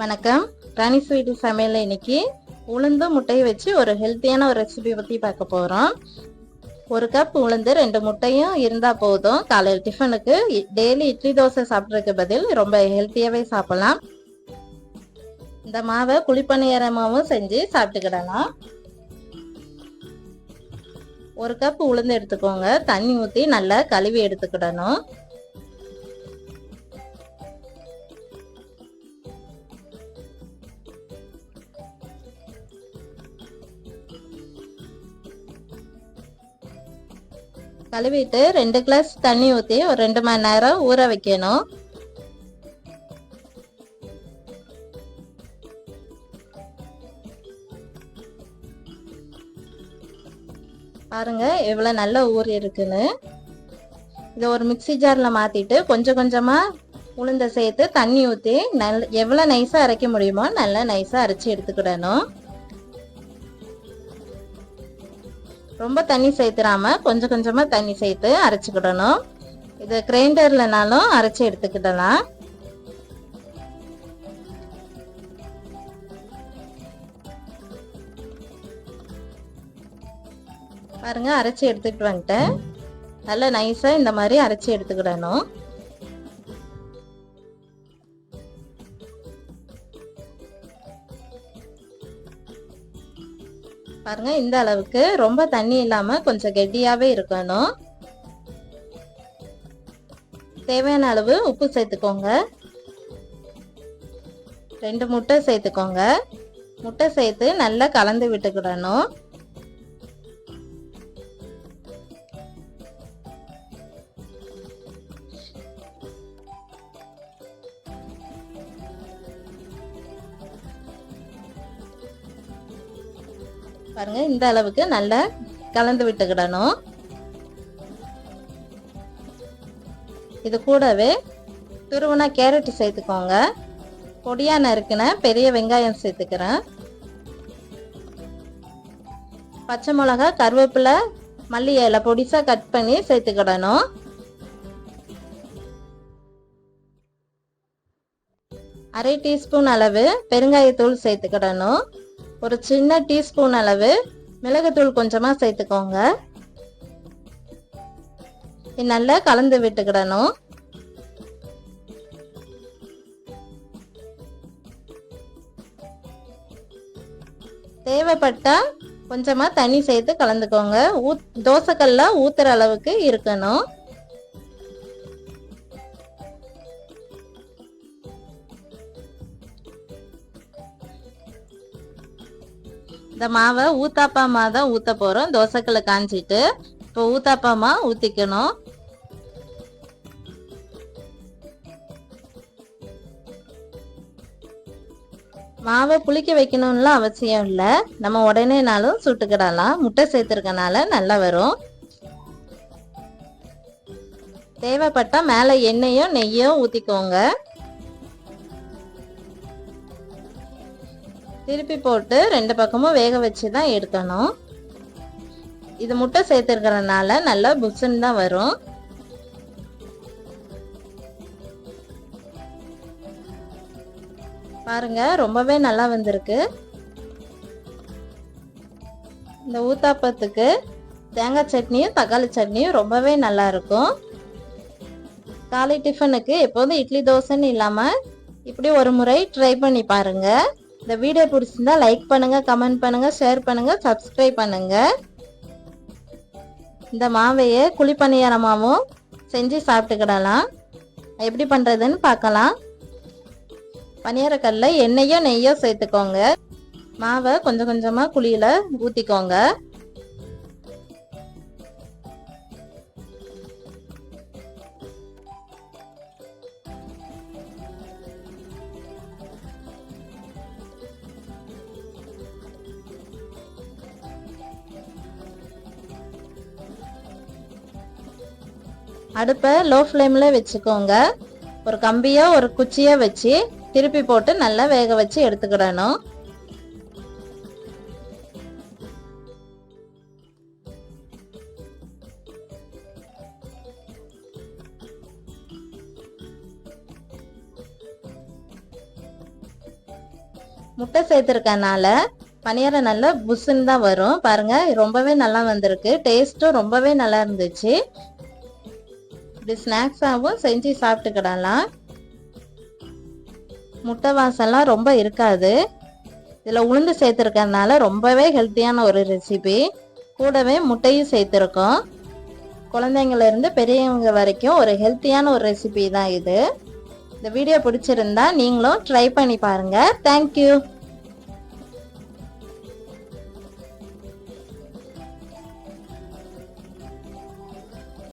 வணக்கம். ராணி ஸ்வீட்டு சமையலில் இன்னைக்கு உளுந்து முட்டையை வச்சு ஒரு ஹெல்த்தியான ஒரு ரெசிபி பற்றி பார்க்க போகிறோம். ஒரு கப் உளுந்து 2 முட்டையும் இருந்தால் போதும். காலையில் டிஃபனுக்கு டெய்லி இட்லி தோசை சாப்பிட்றதுக்கு பதில் ரொம்ப ஹெல்த்தியாகவே சாப்பிடலாம். இந்த மாவை குழிப்பணியாரமாகவும் செஞ்சு சாப்பிட்டுக்கிடலாம். ஒரு கப் உளுந்து எடுத்துக்கோங்க. தண்ணி ஊற்றி நல்லா கழுவி எடுத்துக்கிடணும். கழுவிட்டு 2 கிளாஸ் தண்ணி ஊற்றி ஒரு 2 மணி நேரம் ஊற வைக்கணும். பாருங்க எவ்வளவு நல்ல ஊறி இருக்குன்னு. இதை ஒரு மிக்சி ஜார்ல மாத்திட்டு கொஞ்சம் கொஞ்சமா உளுந்த சேர்த்து தண்ணி ஊற்றி எவ்வளவு நைஸா அரைக்க முடியுமோ நல்லா நைஸா அரைச்சி எடுத்துக்கிடணும். ரொம்ப தண்ணி சேர்த்துறாம கொஞ்சம் கொஞ்சமா தண்ணி சேர்த்து அரைச்சுக்கிடணும். இது கிரைண்டர்லனாலும் அரைச்சி எடுத்துக்கிடலாம். பாருங்க அரைச்சி எடுத்துக்கிட்டு வந்துட்டேன். நல்லா நைஸா இந்த மாதிரி அரைச்சி எடுத்துக்கிடணும். பாருங்க இந்த அளவுக்கு ரொம்ப தண்ணி இல்லாம கொஞ்சம் கெட்டியாவே இருக்கணும். தேவையான அளவு உப்பு சேர்த்துக்கோங்க. 2 முட்டை சேர்த்துக்கோங்க. முட்டை சேர்த்து நல்லா கலந்து விட்டுக்கிடணும். பாருங்க இந்த அளவுக்கு நல்லா கலந்து விட்டுக்கிடணும். இது கூடவே துருவனா கேரட் சேர்த்துக்கோங்க. பொடியா நறுக்கின பெரிய வெங்காயம் சேர்த்துக்கிறேன். பச்சை மிளகா, கருவேப்பிலை, மல்லி இலை பொடிசா கட் பண்ணி சேர்த்துக்கிடணும். அரை டீஸ்பூன் அளவு பெருங்காயத்தூள் சேர்த்துக்கிடணும். ஒரு சின்ன டீஸ்பூன் அளவு மிளகுத்தூள் கொஞ்சமா சேர்த்துக்கோங்க. நல்லா கலந்து விட்டுக்கிடணும். தேவைப்பட்டா கொஞ்சமா தண்ணி சேர்த்து கலந்துக்கோங்க. தோசைக்கல்ல ஊத்துற அளவுக்கு இருக்கணும். இந்த மாவை ஊத்தாப்பமா தான் ஊத்த போறோம். தோசைக்கல்ல காஞ்சிட்டு இப்போ ஊத்தாப்பமா ஊத்திக்கணும். மாவை புளிக்க வைக்கணும்லாம் அவசியம் இல்லை. நம்ம உடனேனாலும் சுட்டுக்கிடலாம். முட்டை சேர்த்துருக்கனால நல்லா வரும். தேவைப்பட்டா மேல எண்ணெயும் நெய்யும் ஊத்திக்கோங்க. திருப்பி போட்டு 2 பக்கமும் வேக வச்சு தான் எடுக்கணும். இது முட்டை சேர்த்துருக்கிறதுனால நல்லா புஷ்ஷுன்னு தான் வரும். பாருங்க ரொம்பவே நல்லா வந்திருக்கு. இந்த ஊத்தாப்பத்துக்கு தேங்காய் சட்னியும் தக்காளி சட்னியும் ரொம்பவே நல்லா இருக்கும். காலை டிஃபனுக்கு எப்போதும் இட்லி தோசைன்னு இல்லாம இப்படி ஒரு முறை ட்ரை பண்ணி பாருங்க. இந்த வீடியோ பிடிச்சிருந்தா லைக் பண்ணுங்க, கமெண்ட் பண்ணுங்க, ஷேர் பண்ணுங்க, சப்ஸ்கிரைப் பண்ணுங்க. இந்த மாவையை குழிப்பணியாரமாவும் செஞ்சு சாப்பிட்டுக்கிடலாம். எப்படி பண்றதுன்னு பார்க்கலாம். பணியாரக்கல்ல எண்ணெயோ நெய்யோ சேர்த்துக்கோங்க. மாவை கொஞ்சம் கொஞ்சமா குழியில ஊத்திக்கோங்க. அடுப்பை லோ ஃப்ளேம்ல வச்சுக்கோங்க. ஒரு கம்பியோ ஒரு குச்சியோ வச்சு திருப்பி போட்டு நல்லா வேக வச்சு எடுத்துக்கிடணும். முட்டை சேர்த்துருக்கனால பணியாரம் நல்லா புஷ்ஷுன்னு தான் வரும். பாருங்க ரொம்பவே நல்லா வந்திருக்கு. டேஸ்ட்டும் ரொம்பவே நல்லா இருந்துச்சு. இப்படி ஸ்நாக்ஸாகவும் செஞ்சு சாப்பிட்டுக்கிடலாம். முட்டை வாசம்லாம் ரொம்ப இருக்காது. இதில் உளுந்து சேர்த்துருக்கறனால ரொம்பவே ஹெல்த்தியான ஒரு ரெசிபி. கூடவே முட்டையும் சேர்த்துருக்கோம். குழந்தைங்கள்லேருந்து பெரியவங்க வரைக்கும் ஒரு ஹெல்த்தியான ஒரு ரெசிபி தான் இது. இந்த வீடியோ பிடிச்சிருந்தா நீங்களும் ட்ரை பண்ணி பாருங்கள். தேங்க்யூ.